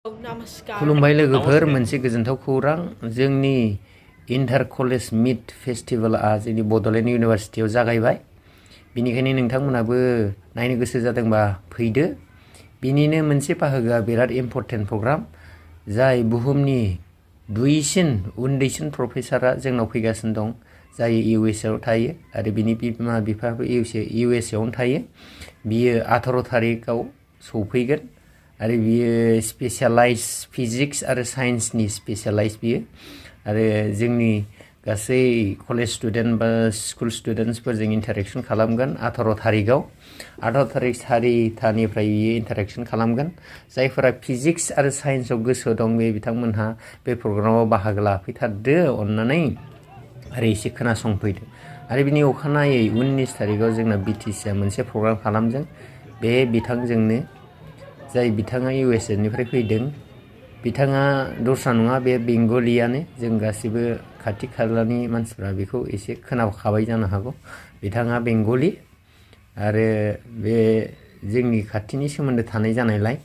खुलुमबाय लोगोफोर मोनसे गोजोनथाव खौरां जोंनि इंटर कलेज मीट फेस्टिवलआ जोंनि बड'लेण्ड इउनिभारसिटियाव जागायबाय बिनिखायनो नोंथांमोनाबो नायनो गोसो जादोंबा फैदो बिनिनो मोनसे बाहागोआ बिराद इम्पर्टेन्ट प्रग्राम जाय बुहुमनि दुइसिन उन्दैसिन प्रफेसारआ जोंनाव फैगासिनो दं जाय इउएस आव थायो आरो बिनि बिमा बिफाबो इउएस आवनो थायो बियो 18 तारिखआव सौफैगोन आरो बियो स्पेशलाइज फिजिक्स आरो साइन्सनि स्पेशलाइज बियो आरो जोंनि गासै कलेज स्टुडेन्ट बा स्कुल स्टुडेन्ट्सफोरजों इन्टारेक्शन खालामगोन 18 तारिखआव 18 तारिख सारिथानिफ्राय बियो इन्टारेक्शन खालामगोन जायफोरा फिजिक्स आरो साइन्सआव गोसो दं बे बिथांमोनहा बे प्रग्रामाव बाहागो लाफैथारदो अननानै आरो एसे खोनासंफैदो आरो बिनि अखानायै 19 तारिखआव जोंना बिटिसिआ मोनसे प्रग्राम खालामदों बे बिथांजोंनो जाय बिथाङा इउएसए निफ्राय फैदों बिथाङा दस्रा नङा बे बेंगलियानो जों गासिबो खाथि खालानि मानसिफ्रा बेखौ एसे खोनाखाबाय जानो हागौ बिथाङा बेंगलि आरो बे जोंनि खाथिनि सोमोन्दो थानाय जानायलाय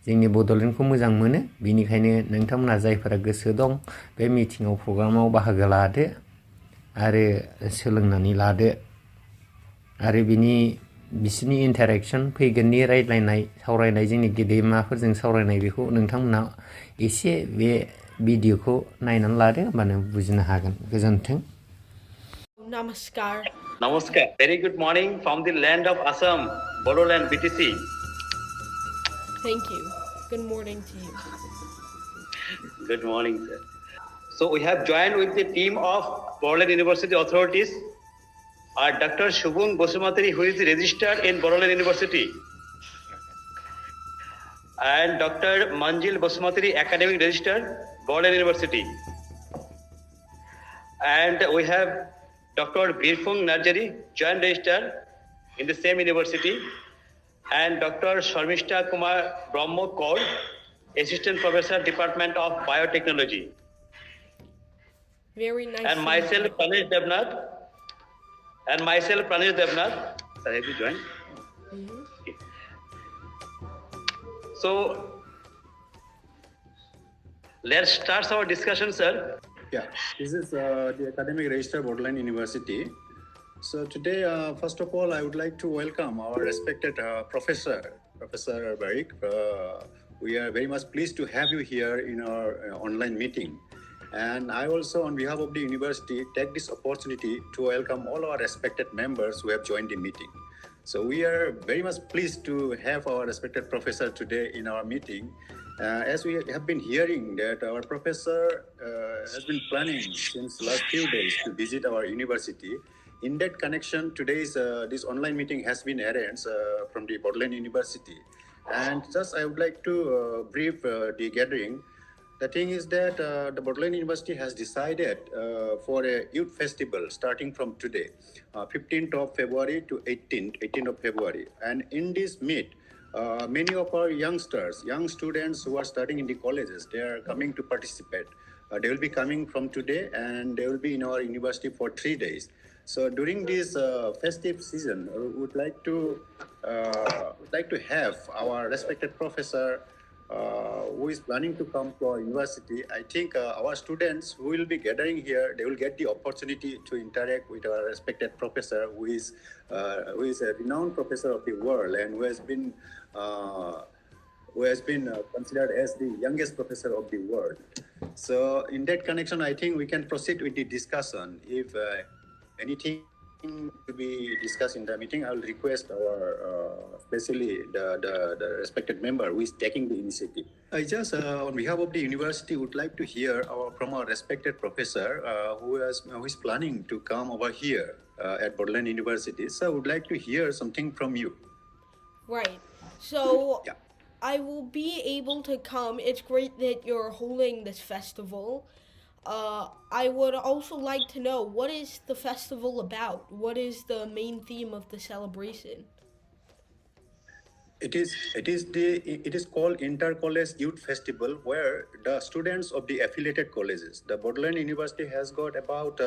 जोंनि बड'लेण्डखौ मोजां मोनो बिनिखायनो नोंथांमोना जायफोरा गोसो दं बे मिटिंआव प्रग्रामाव बाहागो लादो आरो सोलोंनानै लादो आरो बिसिनि इन्टारेक्शन फैगोननि रायज्लायनाय सावरायनाय जोंनि गेदेमाफोरजों सावरायनाय बेखौ नोंथांमोना एसे बे भिडिअखौ नायनानै लादो होमबानो बुजिनो हागोन गोजोन्थों Namaskar. Namaskar. Very good morning from the land of Assam, Bodoland, BTC. Thank you. Good morning to you. Good morning, sir. So we have joined with the team of Bodoland University authorities. Dr. Shubham Bosumatri, who is registered in Bodoland University, and Dr. Manjil Bosumatri, academic registered, Bodoland University. And we have Dr. Birfung Narjari, joint registered in the same university, and Dr. Sharmishta Kumar Brahmo Kaur, assistant professor, Department of Biotechnology. Very nice. And myself, Pranesh Devnath. Sir, have you joined? Mm-hmm. Okay. So, let's start our discussion, sir. Yeah, this is the academic register Bodoland University. So today, first of all, I would like to welcome our respected Professor Bari. We are very much pleased to have you here in our online meeting. And I also, on behalf of the university, take this opportunity to welcome all our respected members who have joined the meeting. So we are very much pleased to have our respected professor today in our meeting. As we have been hearing that our professor has been planning since last few days to visit our university. In that connection, today's this online meeting has been arranged from the Bodoland University. And just I would like to brief the gathering. The thing is that the Bodoland University has decided for a youth festival starting from today, 15th of February to 18th of February. And in this meet, many of our young students who are studying in the colleges, they are coming to participate. They will be coming from today and they will be in our university for 3 days. So during this festive season, we would like to have our respected professor who is planning to come to our university. I think our students who will be gathering here, they will get the opportunity to interact with our respected professor who is a renowned professor of the world and who has been considered as the youngest professor of the world. So in that connection, I think we can proceed with the discussion. If anything to be discussed in the meeting, I will request our especially the respected member who is taking the initiative. I just on behalf of the university would like to hear from our respected professor who is planning to come over here at Bodoland University. So I would like to hear something from you. Right. So yeah. I will be able to come. It's great that you're holding this festival. I would also like to know, what is the festival about? What is the main theme of the celebration? It is called Inter-College Youth Festival, where the students of the affiliated colleges. The Bodoland University has got about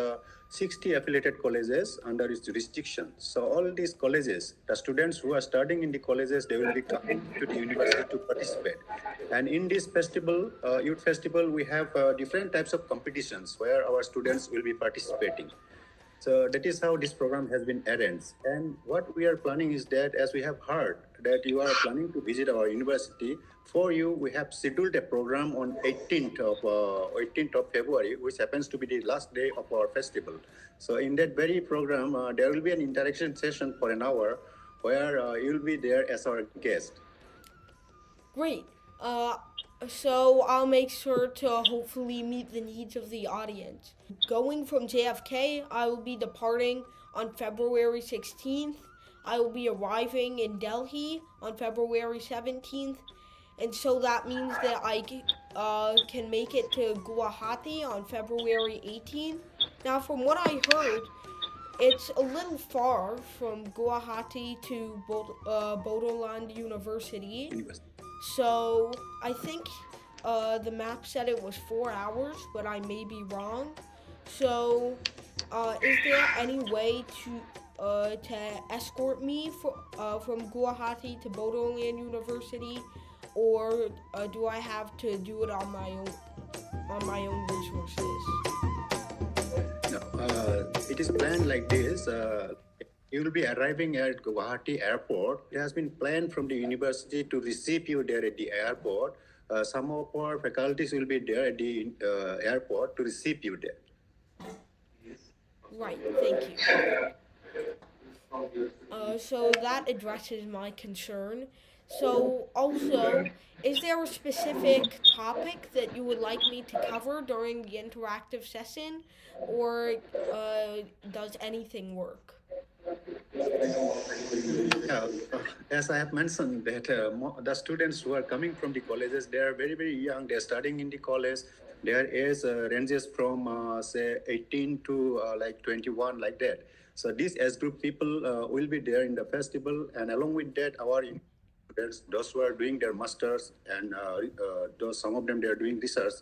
60 affiliated colleges under its jurisdiction. So all these colleges, the students who are studying in the colleges, they will be coming to the university to participate. And in this festival, youth festival, we have different types of competitions where our students will be participating. So that is how this program has been arranged. And what we are planning is that, as we have heard that you are planning to visit our university, for you, we have scheduled a program on 18th of February, which happens to be the last day of our festival. So in that very program, there will be an interaction session for an hour where you'll be there as our guest. Great. So I'll make sure to hopefully meet the needs of the audience. Going from JFK, I will be departing on February 16th. I will be arriving in Delhi on February 17th. And so that means that I can make it to Guwahati on February 18th. Now, from what I heard, it's a little far from Guwahati to Bodoland University. So I think the map said it was 4 hours, but I may be wrong. So is there any way to escort me from Guwahati to Bodoland University, or do I have to do it on my own resources? No, it is planned like this. You will be arriving at Guwahati Airport. It has been planned from the university to receive you there at the airport. Some of our faculties will be there at the airport to receive you there. Right, thank you. So that addresses my concern. So also, is there a specific topic that you would like me to cover during the interactive session, or does anything work? Yeah, as I have mentioned that the students who are coming from the colleges, they are very, very young. They are studying in the college. Their age ranges from say 18 to like 21, like that. So this age group people will be there in the festival, and along with that, our students, those who are doing their masters, and those some of them they are doing research.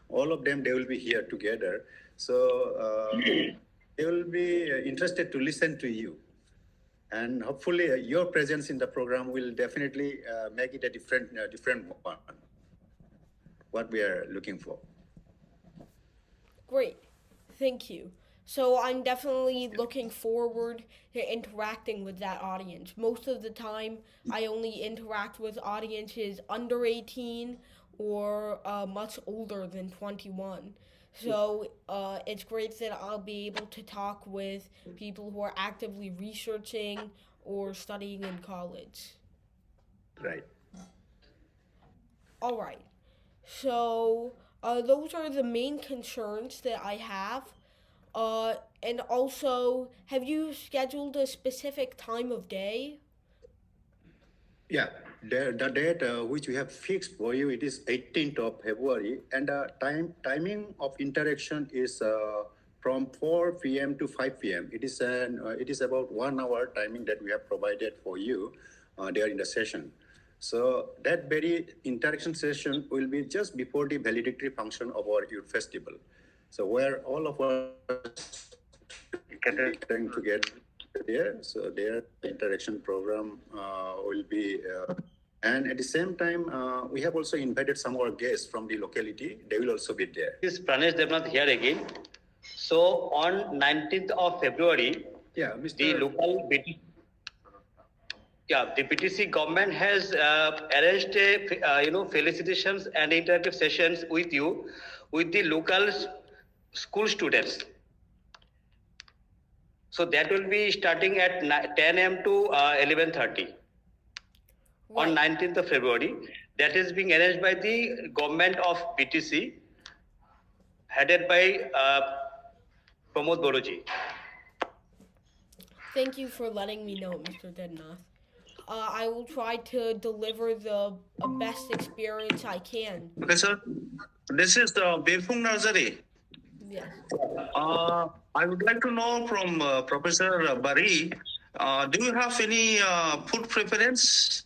All of them, they will be here together. So they will be interested to listen to you. And hopefully your presence in the program will definitely make it a different one, what we are looking for. Great, thank you. So I'm definitely looking forward to interacting with that audience. Most of the time, I only interact with audiences under 18 or much older than 21. So it's great that I'll be able to talk with people who are actively researching or studying in college. Right. All right. So those are the main concerns that I have. And also, have you scheduled a specific time of day? Yeah, the date which we have fixed for you, it is 18th of February, and the timing of interaction is from 4 p.m. to 5 p.m. It is about 1 hour timing that we have provided for you there in the session. So that very interaction session will be just before the valedictory function of our youth festival. So where all of us getting together there, so their interaction program will be, and at the same time, we have also invited some of our guests from the locality. They will also be there. This is Pranesh Devnath here again. So on 19th of February, Yeah, Mr. the local the BTC government has arranged a felicitations and interactive sessions with you, with the local school students. So that will be starting at 10 a.m. to 11:30 on 19th of February. That is being arranged by the government of BTC, headed by Pramod Boroji. Thank you for letting me know, Mr. Devnath. I will try to deliver the best experience I can. Okay, sir. This is the Birfung Nursery. Yes. I would like to know from Professor Bari, do you have any food preference?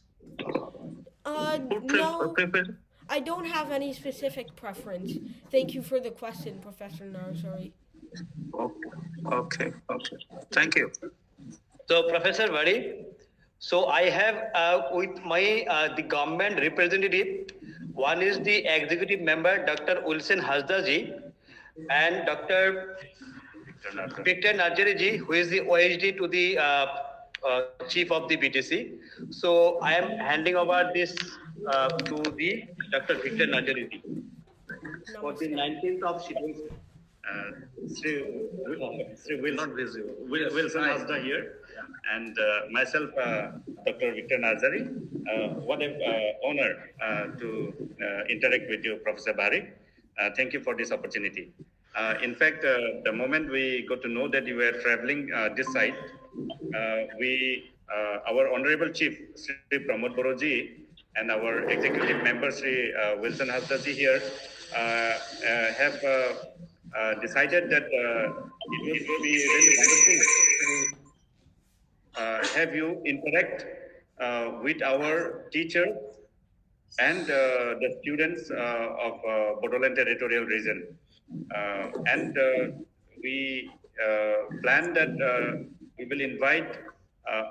No, prefer? I don't have any specific preference. Thank you for the question, Professor Narsari. Okay. Thank you. So, Professor Bari, so I have with my the government representative. One is the executive member, Dr. Wilson Hasdaji, and Dr. Victor Narjari ji, who is the OHD to the chief of the BTC. So I am handing over this to the Dr. Victor Narjari ji for the 19th of schedule. Sri Wilson Hasda here, and myself, Dr. Victor Nazari. What an honor to interact with you, Professor Bari. Thank you for this opportunity. In fact, the moment we got to know that you were traveling this side, our Honorable Chief, Sri Pramod Boroji, and our executive member, Sri Wilson Hasdaji here, have decided that it would be really wonderful to have you interact with our teachers and the students of Bodoland Territorial Region. And we plan that we will invite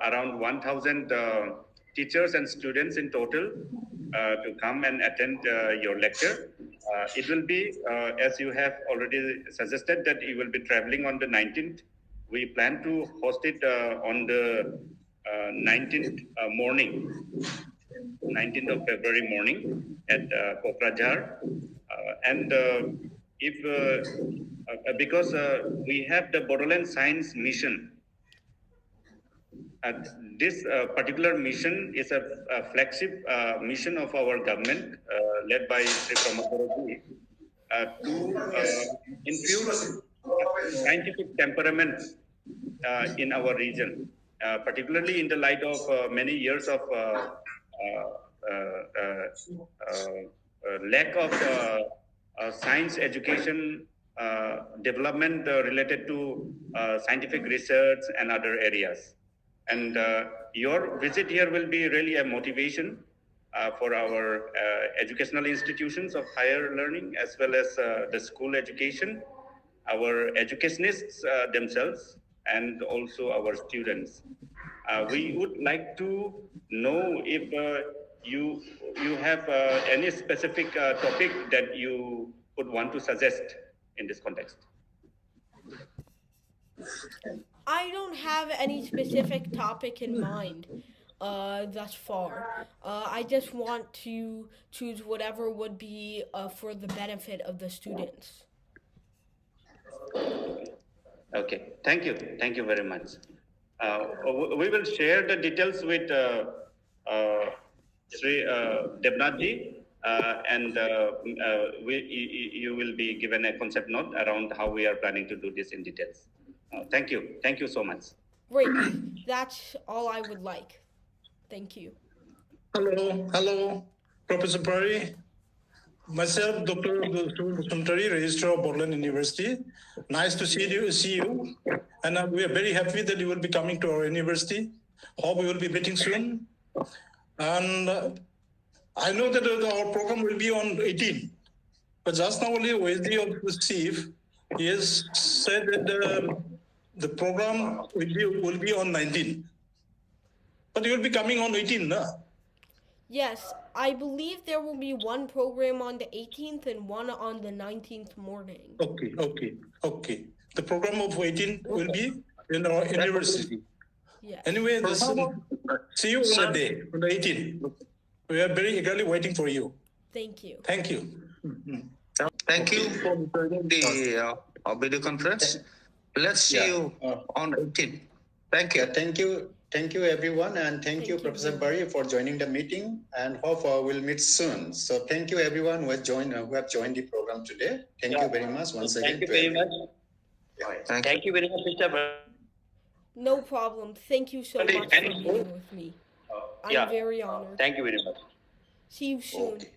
around 1,000 teachers and students in total to come and attend your lecture. It will be, as you have already suggested, that you will be traveling on the 19th. We plan to host it on the 19th morning, 19th of February morning at Kokrajhar. And because we have the Bodoland Science Mission, this particular mission is a flagship mission of our government, led by Sri Pramod Boroji, to infuse scientific temperament in our region, particularly in the light of many years of lack of science education development related to scientific research and other areas. And your visit here will be really a motivation for our educational institutions of higher learning, as well as the school education, our educationists themselves, and also our students. We would like to know if you have any specific topic that you would want to suggest in this context. I don't have any specific topic in mind thus far. I just want to choose whatever would be for the benefit of the students. Okay, thank you very much. We will share the details with Sri Debnathji, and you will be given a concept note around how we are planning to do this in details. Thank you so much. Great, that's all I would like. Thank you. Hello, Professor Bari. Myself, Dr. Suntari, Registrar of Bodoland University. Nice to see you. And we are very happy that you will be coming to our university. Hope we will be meeting soon. And I know that our program will be on 18. But just now only OSD of the chief, he has said that the program will be on 19. But you will be coming on 18, no? Yes, I believe there will be one program on the 18th and one on the 19th morning. Okay. The program of 18 will be in our university. Yes. Anyway, see you on the day, on the 18th. We are very eagerly waiting for you. Thank you. Thank you. Thank you for joining the video conference. Let's see you on 18. Thank you. Thank you, everyone, and thank you, you, Professor everyone. Bari, for joining the meeting. And hope we'll meet soon. So thank you, everyone who have joined the program today. Thank you very much once again. Thank you very much. Thank you very much, Mr. Bari. No problem. Thank you so much for being with me. I'm very honored. Thank you very much. See you soon. Okay.